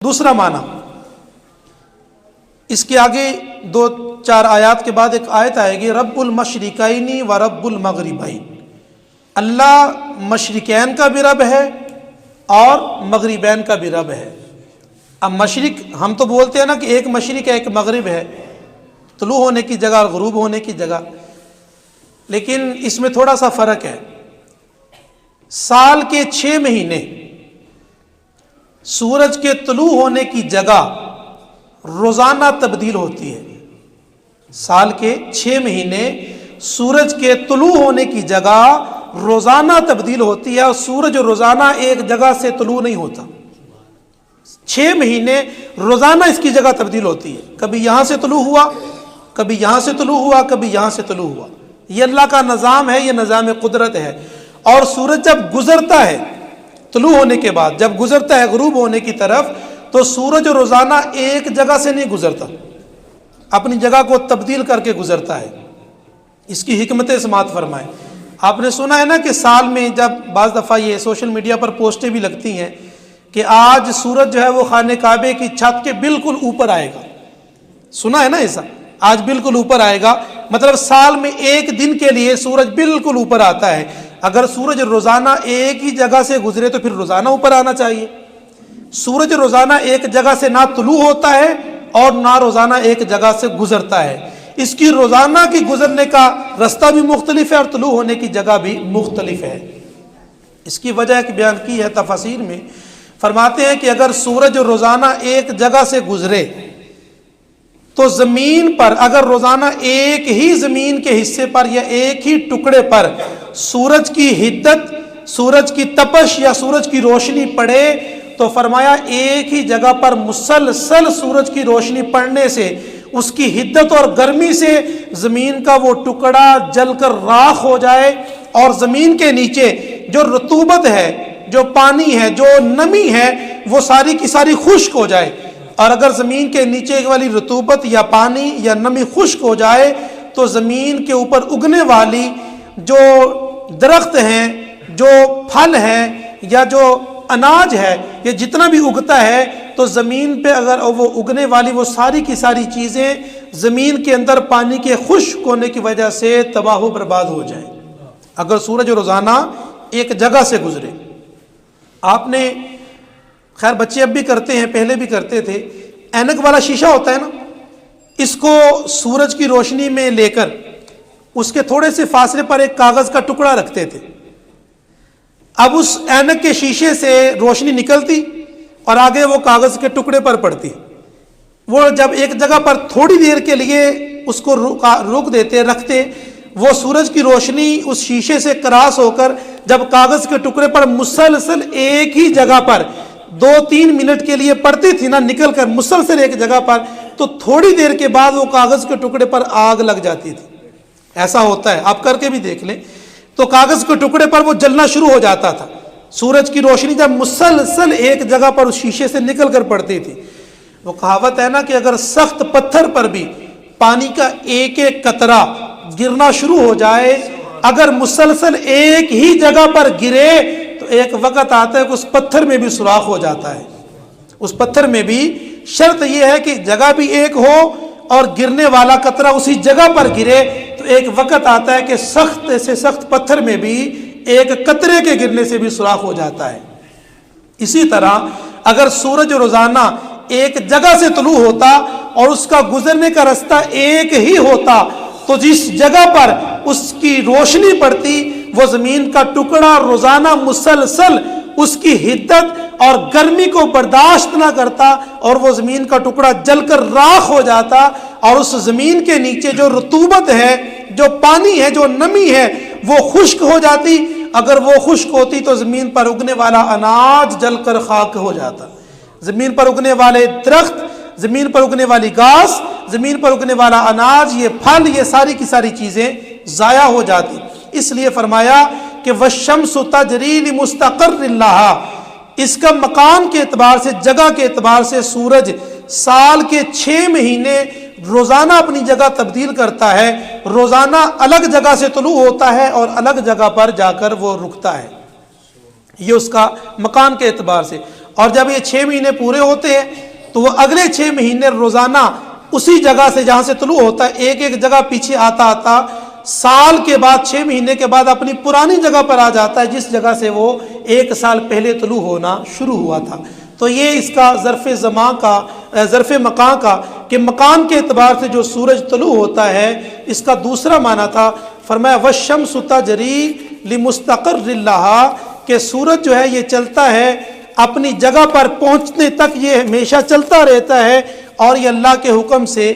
دوسرا معنی، اس کے آگے 2-4 آیات کے بعد ایک آیت آئے گی، رب المشرقین و رب المغربین، اللہ مشرقین کا بھی رب ہے اور مغربین کا بھی رب ہے۔ اب مشرق ہم تو بولتے ہیں نا کہ ایک مشرق ہے ایک مغرب ہے، طلوع ہونے کی جگہ اور غروب ہونے کی جگہ، لیکن اس میں تھوڑا سا فرق ہے۔ سال کے 6 مہینے سورج کے طلوع ہونے کی جگہ روزانہ تبدیل ہوتی ہے۔ سال کے 6 مہینے سورج کے طلوع ہونے کی جگہ روزانہ تبدیل ہوتی ہے، اور سورج روزانہ ایک جگہ سے طلوع نہیں ہوتا، 6 مہینے روزانہ اس کی جگہ تبدیل ہوتی ہے، کبھی یہاں سے طلوع ہوا، کبھی یہاں سے طلوع ہوا، کبھی یہاں سے طلوع ہوا۔ یہ اللہ کا نظام ہے، یہ نظام قدرت ہے۔ اور سورج جب گزرتا ہے طلوع ہونے کے بعد، جب گزرتا ہے غروب ہونے کی طرف، تو سورج روزانہ ایک جگہ سے نہیں گزرتا، اپنی جگہ کو تبدیل کر کے گزرتا ہے۔ اس کی حکمت سماعت فرمائیں۔ آپ نے سنا ہے نا کہ سال میں جب بعض دفعہ یہ سوشل میڈیا پر پوسٹیں بھی لگتی ہیں کہ آج سورج جو ہے وہ خانہ کعبے کی چھت کے بالکل اوپر آئے گا، سنا ہے نا ایسا، آج بالکل اوپر آئے گا، مطلب سال میں ایک دن کے لیے سورج بالکل اوپر آتا ہے۔ اگر سورج روزانہ ایک ہی جگہ سے گزرے تو پھر روزانہ اوپر آنا چاہیے۔ سورج روزانہ ایک جگہ سے نہ طلوع ہوتا ہے اور نہ روزانہ ایک جگہ سے گزرتا ہے، اس کی روزانہ کی گزرنے کا رستہ بھی مختلف ہے اور طلوع ہونے کی جگہ بھی مختلف ہے۔ اس کی وجہ ایک بیان کی ہے تفاسیر میں، فرماتے ہیں کہ اگر سورج روزانہ ایک جگہ سے گزرے تو زمین پر اگر روزانہ ایک ہی زمین کے حصے پر یا ایک ہی ٹکڑے پر سورج کی حدت، سورج کی تپش یا سورج کی روشنی پڑے تو فرمایا ایک ہی جگہ پر مسلسل سورج کی روشنی پڑنے سے اس کی حدت اور گرمی سے زمین کا وہ ٹکڑا جل کر راکھ ہو جائے، اور زمین کے نیچے جو رطوبت ہے، جو پانی ہے، جو نمی ہے، وہ ساری کی ساری خشک ہو جائے۔ اور اگر زمین کے نیچے والی رطوبت یا پانی یا نمی خشک ہو جائے تو زمین کے اوپر اگنے والی جو درخت ہیں، جو پھل ہیں یا جو اناج ہے، یہ جتنا بھی اگتا ہے تو زمین پہ اگر وہ اگنے والی وہ ساری کی ساری چیزیں زمین کے اندر پانی کے خشک ہونے کی وجہ سے تباہ و برباد ہو جائیں اگر سورج روزانہ ایک جگہ سے گزرے۔ آپ نے خیر بچے اب بھی کرتے ہیں، پہلے بھی کرتے تھے، اینک والا شیشہ ہوتا ہے نا، اس کو سورج کی روشنی میں لے کر اس کے تھوڑے سے فاصلے پر ایک کاغذ کا ٹکڑا رکھتے تھے۔ اب اس اینک کے شیشے سے روشنی نکلتی اور آگے وہ کاغذ کے ٹکڑے پر پڑتی، وہ جب ایک جگہ پر تھوڑی دیر کے لیے اس کو روک دیتے، رکھتے، وہ سورج کی روشنی اس شیشے سے کراس ہو کر جب کاغذ کے ٹکڑے پر مسلسل ایک ہی جگہ پر 2-3 منٹ کے لیے پڑتی تھی نا، نکل کر مسلسل ایک جگہ پر، تو تھوڑی دیر کے بعد وہ کاغذ کے ٹکڑے پر آگ لگ جاتی تھی۔ ایسا ہوتا ہے، آپ کر کے بھی دیکھ لیں، تو کاغذ کے ٹکڑے پر وہ جلنا شروع ہو جاتا تھا۔ سورج کی روشنی جب مسلسل ایک جگہ پر اس شیشے سے نکل کر پڑتی تھی، وہ کہاوت ہے نا کہ اگر سخت پتھر پر بھی پانی کا ایک ایک قطرہ گرنا شروع ہو جائے، اگر مسلسل ایک ہی جگہ پر گرے تو ایک وقت آتا ہے کہ اس پتھر میں بھی سوراخ ہو جاتا ہے۔ اس پتھر میں بھی شرط یہ ہے کہ جگہ بھی ایک ہو اور گرنے والا قطرہ اسی جگہ پر گرے، تو ایک وقت آتا ہے کہ سخت سے سخت پتھر میں بھی ایک قطرے کے گرنے سے بھی سوراخ ہو جاتا ہے۔ اسی طرح اگر سورج روزانہ ایک جگہ سے طلوع ہوتا اور اس کا گزرنے کا رستہ ایک ہی ہوتا تو جس جگہ پر اس کی روشنی پڑتی وہ زمین کا ٹکڑا روزانہ مسلسل اس کی حدت اور گرمی کو برداشت نہ کرتا اور وہ زمین کا ٹکڑا جل کر راکھ ہو جاتا، اور اس زمین کے نیچے جو رطوبت ہے، جو پانی ہے، جو نمی ہے، وہ خشک ہو جاتی۔ اگر وہ خشک ہوتی تو زمین پر اگنے والا اناج جل کر خاک ہو جاتا، زمین پر اگنے والے درخت، زمین پر اگنے والی گھاس، زمین پر اگنے والا اناج، یہ پھل، یہ ساری کی ساری چیزیں ضائع ہو جاتی۔ اس لیے فرمایا کہ وَالشَّمْسُ تَجْرِي لِمُسْتَقَرٍّ لَهَا، اس کا مکان کے اعتبار سے، جگہ کے اعتبار سے سورج سال کے 6 مہینے روزانہ اپنی جگہ تبدیل کرتا ہے، روزانہ الگ جگہ سے طلوع ہوتا ہے اور الگ جگہ پر جا کر وہ رکتا ہے، یہ اس کا مکان کے اعتبار سے۔ اور جب یہ 6 مہینے پورے ہوتے ہیں تو وہ اگلے 6 مہینے روزانہ اسی جگہ سے جہاں سے طلوع ہوتا ہے ایک ایک جگہ پیچھے آتا آتا سال کے بعد 6 مہینے کے بعد اپنی پرانی جگہ پر آ جاتا ہے جس جگہ سے وہ 1 سال پہلے طلوع ہونا شروع ہوا تھا. تو یہ اس کا ظرف مکان کا کہ مکان کے اعتبار سے جو سورج طلوع ہوتا ہے اس کا دوسرا معنی تھا. فرمایا والشمس تجری لمستقر لہا کہ سورج جو ہے یہ چلتا ہے اپنی جگہ پر پہنچنے تک، یہ ہمیشہ چلتا رہتا ہے اور یہ اللہ کے حکم سے